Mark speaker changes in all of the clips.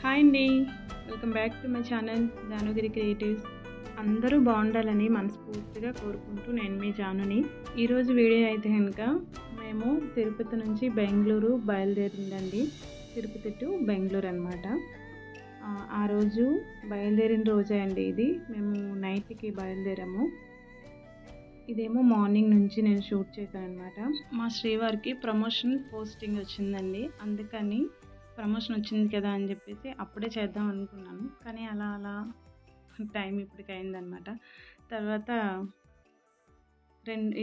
Speaker 1: Hi అండి. Welcome back to my channel Janugiri creatives. అందరూ బాగుండాలని మనస్ఫూర్తిగా కోరుకుంటూ నేను మీ జానుని. ఈరోజు వీడియో అయితే కనుక మేము తిరుపతి నుంచి బెంగళూరు బయలుదేరిందండి. తిరుపతి టు బెంగళూరు అనమాట. ఆ రోజు బయలుదేరిన రోజే అండి ఇది. మేము నైట్కి బయలుదేరాము. ఇదేమో మార్నింగ్ నుంచి నేను షూట్ చేశాను అనమాట. మా శ్రీవారికి ప్రమోషన్ పోస్టింగ్ వచ్చిందండి. అందుకని ప్రమోషన్ వచ్చింది కదా అని చెప్పేసి అప్పుడే చేద్దాం అనుకున్నాను. కానీ అలా టైం ఇప్పటికి అయిందనమాట. తర్వాత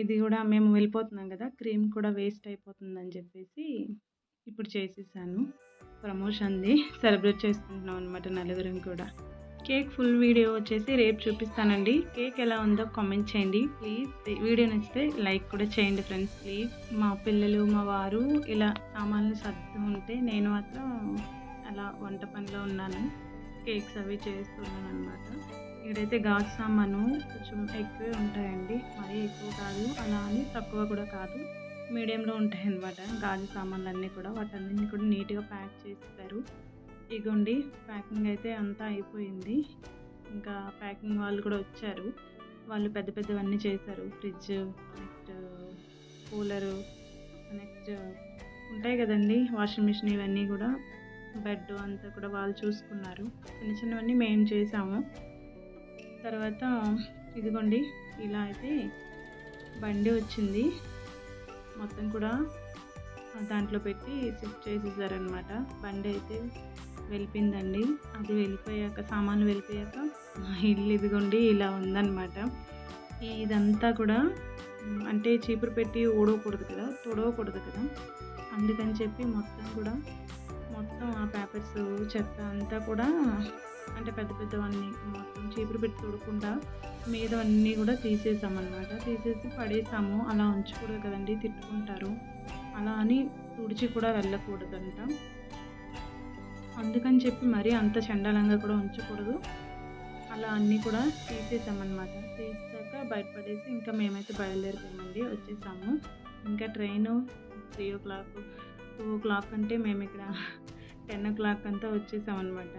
Speaker 1: ఇది కూడా మేము వెళ్ళిపోతున్నాం కదా, క్రీమ్ కూడా వేస్ట్ అయిపోతుందని చెప్పేసి ఇప్పుడు చేసేసాను. ప్రమోషన్ది సెలబ్రేట్ చేసుకుంటున్నాం అనమాట నలుగురం కూడా. కేక్ ఫుల్ వీడియో వచ్చేసి రేపు చూపిస్తానండి. కేక్ ఎలా ఉందో కామెంట్ చేయండి ప్లీజ్. వీడియో నచ్చితే లైక్ కూడా చేయండి ఫ్రెండ్స్ ప్లీజ్. మా పిల్లలు మా వారు ఇలా సామాన్లు సర్దు ఉంటే నేను మాత్రం అలా వంట పనిలో ఉన్నాను. కేక్స్ అవి చేస్తున్నాను అనమాట. ఇక్కడైతే గాజు సామాను కొంచెం ఎక్కువే ఉంటాయండి, మరీ ఎక్కువ కాదు, అలా అని తక్కువ కూడా కాదు, మీడియంలో ఉంటాయి అన్నమాట. గాజు సామాన్లు అన్నీ కూడా వాటన్నింటినీ కూడా నీట్గా ప్యాక్ చేస్తారు. ఇగోండి ప్యాకింగ్ అయితే అంతా అయిపోయింది. ఇంకా ప్యాకింగ్ వాళ్ళు కూడా వచ్చారు. వాళ్ళు పెద్ద పెద్దవన్నీ చేశారు. ఫ్రిడ్జ్, నెక్స్ట్ కూలరు, నెక్స్ట్ ఉంటాయి కదండి వాషింగ్ మిషన్, ఇవన్నీ కూడా బెడ్ అంతా కూడా వాళ్ళు చూసుకున్నారు. చిన్న చిన్నవన్నీ మేము చేసాము. తర్వాత ఇదిగోండి ఇలా అయితే బండి వచ్చింది, మొత్తం కూడా దాంట్లో పెట్టి షిఫ్ట్ చేసేసారనమాట. బండి అయితే వెళ్ళిపోయిందండి. అది వెళ్ళిపోయాక, సామాన్లు వెళ్ళిపోయాక మా ఇల్లు ఇదిగోండి ఇలా ఉందన్నమాట. ఇదంతా కూడా అంటే చీపురు పెట్టి ఊడవకూడదు కదా, తుడవకూడదు కదా, అందుకని చెప్పి మొత్తం ఆ పేపర్స్ చెత్త అంతా కూడా అంటే పెద్ద పెద్దవన్నీ మొత్తం చీపురు పెట్టి తుడకుండా మీదవన్నీ కూడా తీసేసామన్నమాట. తీసేసి పడేసాము. అలా ఉంచకూడదు కదండి, తిట్టుకుంటారు. అలా అని తుడిచి కూడా వెళ్ళకూడదంట. అందుకని చెప్పి మరీ అంత చండాలంగా కూడా ఉంచకూడదు. అలా అన్నీ కూడా తీసేసామన్నమాట. తీసాక బయటపడేసి ఇంకా మేమైతే బయలుదేరిపోయామండి, వచ్చేసాము. ఇంకా ట్రైను 3 o'clock 2 o'clock అంటే మేము ఇక్కడ 10 o'clock అంతా వచ్చేసామన్నమాట.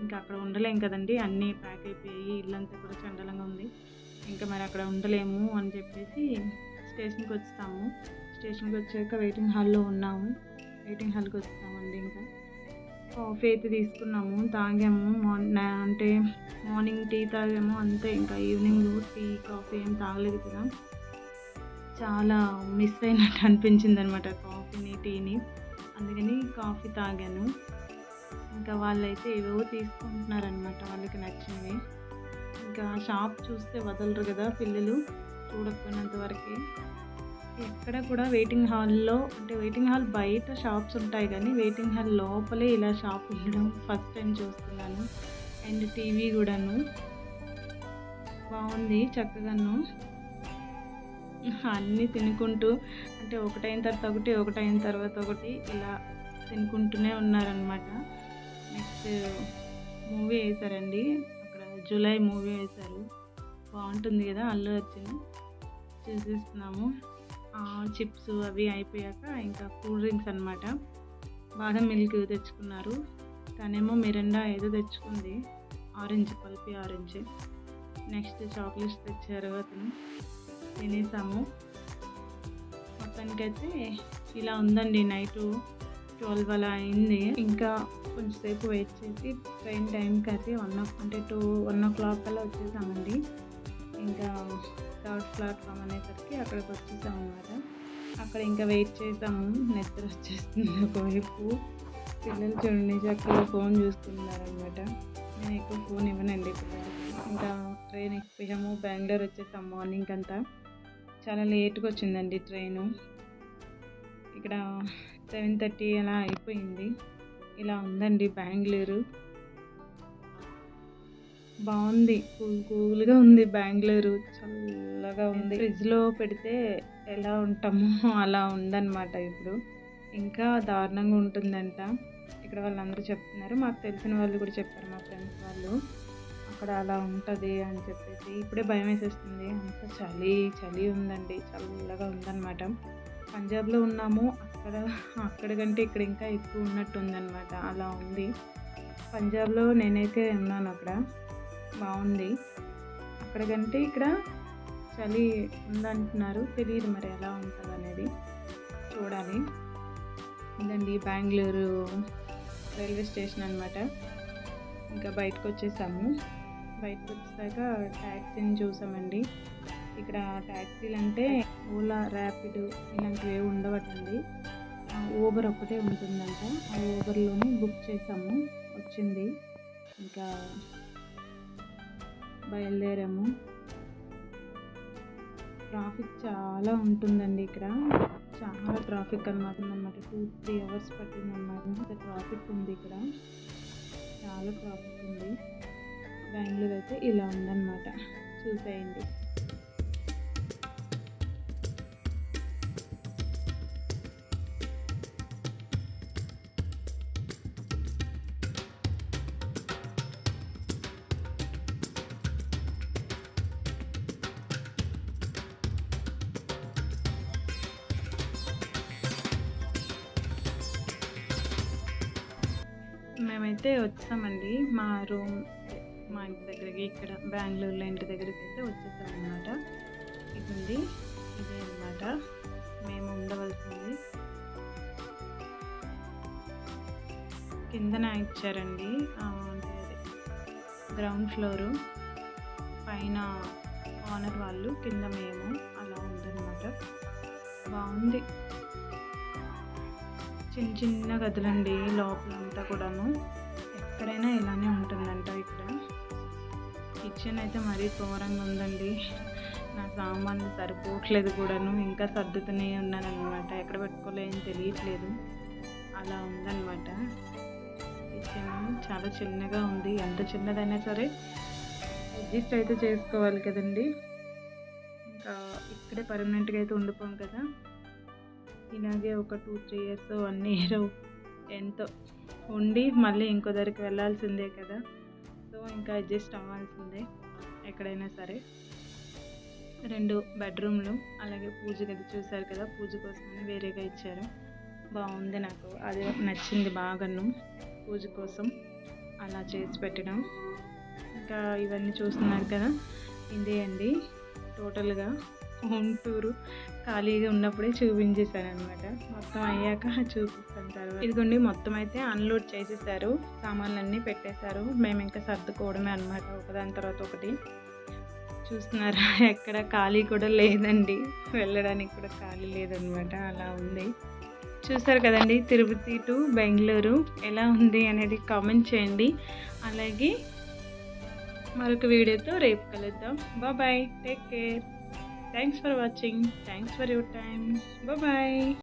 Speaker 1: ఇంకా అక్కడ ఉండలేం కదండి, అన్నీ ప్యాక్ అయిపోయి ఇల్లంతా కూడా చండాలంగా ఉంది. ఇంకా మరి అక్కడ ఉండలేము అని చెప్పేసి స్టేషన్కి వచ్చాము. స్టేషన్కి వచ్చాక వెయిటింగ్ హాల్లో ఉన్నాము. వెయిటింగ్ హాల్కి వచ్చామండి. ఇంకా కాఫీ అయితే తీసుకున్నాము, తాగాము. అంటే మార్నింగ్ టీ తాగాము అంతే. ఇంకా ఈవినింగ్ టీ కాఫీ ఏం తాగలేదు కదా, చాలా మిస్ అయినట్టు అనిపించింది అనమాట కాఫీని టీని. అందుకని కాఫీ తాగాను. ఇంకా వాళ్ళైతే ఏవేవో తీసుకుంటున్నారనమాట, వాళ్ళకి నచ్చినవి. ఇంకా షాప్ చూస్తే వదలరు కదా పిల్లలు, చూడకపోయినంత వరకే. ఎక్కడ కూడా వెయిటింగ్ హాల్లో, అంటే వెయిటింగ్ హాల్ బయట షాప్స్ ఉంటాయి కానీ వెయిటింగ్ హాల్ లోపలే ఇలా షాప్ ఉండడం ఫస్ట్ టైం చూస్తున్నాను. అండ్ టీవీ కూడాను బాగుంది, చక్కగాను. అన్నీ తినుకుంటూ, అంటే ఒకటైన తర్వాత ఒకటి, ఒకటైన తర్వాత ఒకటి ఇలా తినుకుంటూనే ఉన్నారనమాట. నెక్స్ట్ మూవీ వేశారండి అక్కడ, జూలై మూవీ వేశారు, బాగుంటుంది కదా, అల్లు అర్జున్. చూసేస్తున్నాము. చిప్స్ అవి అయిపోయాక ఇంకా కూల్ డ్రింక్స్ అనమాట. బాదం మిల్క్ తెచ్చుకున్నారు, తనేమో మిరిండా ఏదో తెచ్చుకుంది, orange, Pulpy orange. Next chocolates తెచ్చారు, అతను తినేసాము. మొత్తానికైతే ఇలా ఉందండి. నైట్ 12 అలా అయింది. ఇంకా కొంచెంసేపు వెయిట్ చేసి ట్రైన్ టైంకి అయితే 1 o'clock అలా వచ్చేసామండి. ఇంకా 3rd ప్లాట్ఫామ్ అనేసరికి అక్కడికి వచ్చేసాం అనమాట. అక్కడ ఇంకా వెయిట్ చేసాము. నిద్ర వచ్చేస్తుంది ఒకవైపు. పిల్లలు చూడండి చక్కగా ఫోన్ చూస్తున్నారనమాట. నేను ఎక్కువ ఫోన్ ఇవ్వనండి పిల్లలకి. ఇంకా ట్రైన్ ఎక్కిపోయాము, బెంగళూరు వచ్చేసాం. మార్నింగ్ అంతా చాలా లేట్గా వచ్చిందండి ట్రైను. ఇక్కడ 7:30 అలా అయిపోయింది. ఇలా ఉందండి బెంగళూరు. బాగుంది, కూల్గా ఉంది బెంగళూరు, చల్లగా ఉంది. ఫ్రిడ్జ్లో పెడితే ఎలా ఉంటామో అలా ఉందన్నమాట. ఇప్పుడు ఇంకా దారుణంగా ఉంటుందంట ఇక్కడ, వాళ్ళందరూ చెప్తున్నారు. మాకు తెలిసిన వాళ్ళు కూడా చెప్పారు, మా ఫ్రెండ్స్ వాళ్ళు, అక్కడ అలా ఉంటుంది అని చెప్పేసి. ఇప్పుడే భయం వేసేస్తుంది, అంత చలి ఉందండి, చల్లగా ఉందన్నమాట. పంజాబ్లో ఉన్నాము, అక్కడ కంటే ఇక్కడ ఇంకా ఎక్కువ ఉన్నట్టు ఉందన్నమాట, అలా ఉంది. పంజాబ్లో నేనైతే ఉన్నాను అక్కడ, బాగుంది. అక్కడ కంటే ఇక్కడ చలి ఉందంటున్నారు, తెలియదు మరి ఎలా ఉంటుంది అనేది, చూడాలి. ఇదండి బెంగళూరు రైల్వే స్టేషన్ అనమాట. ఇంకా బయటకు వచ్చేసాము. బయటకు వచ్చాక ట్యాక్సీని చూసామండి. ఇక్కడ ట్యాక్సీలు అంటే ఓలా, ర్యాపిడ్ ఇలాంటివి ఉండవటండి. ఊబర్ ఒక్కటే ఉంటుందంట. ఆ ఊబర్లోనే బుక్ చేసాము, వచ్చింది. ఇంకా బయలుదేరాము. ట్రాఫిక్ చాలా ఉంటుందండి ఇక్కడ, చాలా ట్రాఫిక్ అనమాట. 2-3 అవర్స్ పట్టిందన్నమాట. ఇంత ట్రాఫిక్ ఉంది ఇక్కడ, చాలా ట్రాఫిక్ ఉంది. బెంగళూరు అయితే ఇలా ఉందన్నమాట, చూసేయండి. మేమైతే వచ్చామండి మా ఇంటి దగ్గరికి, ఇక్కడ బెంగళూరులో ఇంటి దగ్గరికి అయితే వచ్చేసాం అన్నమాట. ఇదే అన్నమాట మేము ఉండవలసింది. కిందన ఇచ్చారండి, అంటే అదే గ్రౌండ్ ఫ్లోరు, పైన ఓనర్ వాళ్ళు, కింద మేము, అలా ఉందన్నమాట. బాగుంది. చిన్న గదులండి లోపలంతా కూడాను. ఎక్కడైనా ఇలానే ఉంటుందంట ఇక్కడ. కిచెన్ అయితే మరీ ఘోరంగా ఉందండి. నా సామాన్లు సరిపోవట్లేదు కూడాను, ఇంకా సర్దుతూనే ఉన్నాను అనమాట. ఎక్కడ పెట్టుకోలేని తెలియట్లేదు, అలా ఉందన్నమాట. కిచెన్ చాలా చిన్నగా ఉంది. ఎంత చిన్నదైనా సరే అడ్జస్ట్ అయితే చేసుకోవాలి కదండి. ఇంకా ఇక్కడే పర్మనెంట్గా అయితే ఉండిపోం కదా, ఇలాగే ఒక 2-3 ఇయర్స్ 1 ఇయర్ ఎంతో ఉండి మళ్ళీ ఇంకో దగ్గరికి వెళ్ళాల్సిందే కదా. సో ఇంకా అడ్జస్ట్ అవ్వాల్సిందే ఎక్కడైనా సరే. 2 బెడ్రూమ్లు, అలాగే పూజ గది చూసారు కదా, పూజ కోసమని వేరేగా ఇచ్చారు. బాగుంది, నాకు అది నచ్చింది బాగాను. పూజ కోసం అలా చేసి పెట్టడం. ఇంకా ఇవన్నీ చూస్తున్నారు కదా, ఇదే అండి టోటల్గా హోమ్ టూరు. ఖాళీగా ఉన్నప్పుడే చూపించేశాను అనమాట, మొత్తం అయ్యాక చూపిస్తాను తర్వాత. ఇదిగోండి మొత్తం అయితే అన్లోడ్ చేసేసారు, సామాన్లన్నీ పెట్టేశారు. మేము ఇంకా సర్దుకోవడమే అనమాట, ఒకదాని తర్వాత ఒకటి. చూస్తున్నారా, ఎక్కడ ఖాళీ కూడా లేదండి, వెళ్ళడానికి కూడా ఖాళీ లేదనమాట, అలా ఉంది. చూసారు కదండి, తిరుపతి టు బెంగళూరు ఎలా ఉంది అనేది కామెంట్ చేయండి. అలాగే మరొక వీడియోతో రేపు కలుద్దాం. Bye, take care. Thanks for watching. Thanks for your time. Bye bye.